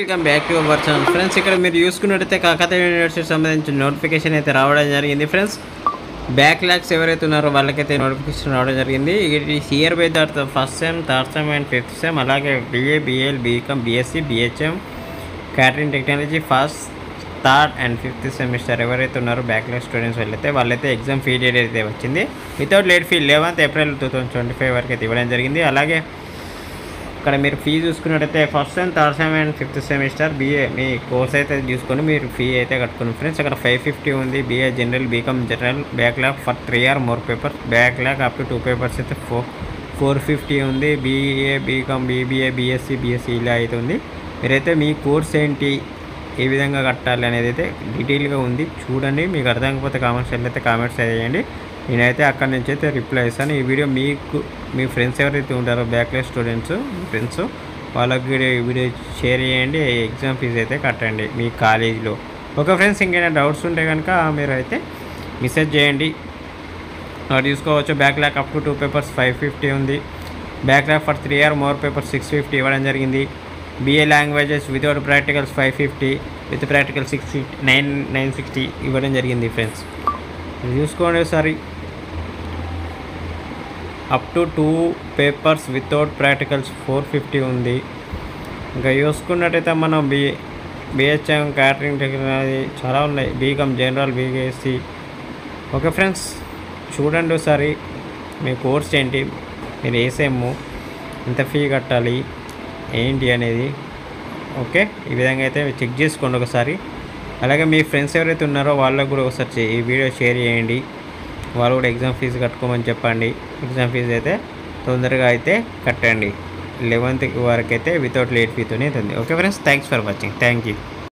Welcome back to our channel friends. ఇక్కడ మీరు చూసుకున్నట్టయితే కాకతీయ యూనివర్సిటీ సంబంధించిన నోటిఫికేషన్ అయితే రావడం జరిగింది ఫ్రెండ్స్. బ్యాక్లాగ్స్ ఎవరైతే ఉన్నారో వాళ్ళకైతే నోటిఫికేషన్ రావడం జరిగింది. ఇది year by that first sem, third sem and fifth sem, అలాగే BA, BL, BCom, BSc, BHM, catering technology first, third and fifth semester ఎవరైతే ఉన్నారో బ్యాక్లాగ్ స్టూడెంట్స్ వాళ్ళైతే ఎగ్జామ్ ఫీ డేట్ అయితే వచ్చింది. Without late fee 11th April 2025 వరకు అయితే ఇవ్వడం జరిగింది. అలాగే ఇక్కడ మీరు ఫీ చూసుకున్నట్టయితే first sem, third sem and fifth semester BA me course అయితే చూసుకొని మీరు ఫీ అయితే కట్టుకుని ఫ్రెండ్స్. అక్కడ 550 ఉంది. BA general, BCom general, backlog for 3 or more paper, backlog up to 2 papers అయితే 450 ఉంది. BA, BCom, BBA, BSc, BSc ఇలా అయితే ఉంది. మీరైతే మీ కోర్స్ ఏంటి, ఏ విధంగా కట్టాలి అనేది అయితే డీటెయిల్గా ఉంది, చూడండి. మీకు అర్థం కాకపోతే కామెంట్స్ అయితే కామెంట్స్ చేయండి. నేనైతే అక్కడి నుంచి అయితే రిప్లై ఇస్తాను. ఈ వీడియో మీకు మీ ఫ్రెండ్స్ ఎవరైతే ఉంటారో బ్యాక్లాగ్ స్టూడెంట్స్ ఫ్రెండ్స్ వాళ్ళకి ఈ వీడియో షేర్ చేయండి. ఎగ్జామ్ ఫీజు అయితే కట్టండి మీ కాలేజీలో. ఓకే ఫ్రెండ్స్, ఇంకేమైనా డౌట్స్ ఉంటే కనుక మీరు అయితే మెసేజ్ చేయండి. అది చూసుకోవచ్చు. బ్యాక్లాగ్ అప్ టు 2 పేపర్స్ 550 ఉంది. Backlog for 3 or more papers 650 ఇవ్వడం జరిగింది. BA languages without practicals 550, with practical 960 ఇవ్వడం జరిగింది ఫ్రెండ్స్. చూసుకోండి ఒకసారి. Up to 2 papers without practicals 450 ఉంది. ఇంకా చూసుకున్నట్టయితే మనం BHM, క్యాటరింగ్ టెక్నాలజీ చాలా ఉన్నాయి. BCom general, BSc. Okay friends, చూడండి ఒకసారి మీ కోర్స్ ఏంటి, మీరు ఏ సెమ్, ఎంత ఫీ కట్టాలి ఏంటి అనేది. ఓకే, ఈ విధంగా అయితే చెక్ చేసుకోండి ఒకసారి. అలాగే మీ ఫ్రెండ్స్ ఎవరైతే ఉన్నారో వాళ్ళకు కూడా ఒకసారి ఈ వీడియో షేర్ చేయండి. వాళ్ళు కూడా ఎగ్జామ్ ఫీజు కట్టుకోమని చెప్పండి. ఎగ్జామ్ ఫీజు అయితే తొందరగా అయితే కట్టండి. 11th వరకు అయితే వితౌట్ లేట్ ఫీతోనే అవుతుంది. Okay friends, thanks for watching. Thank you.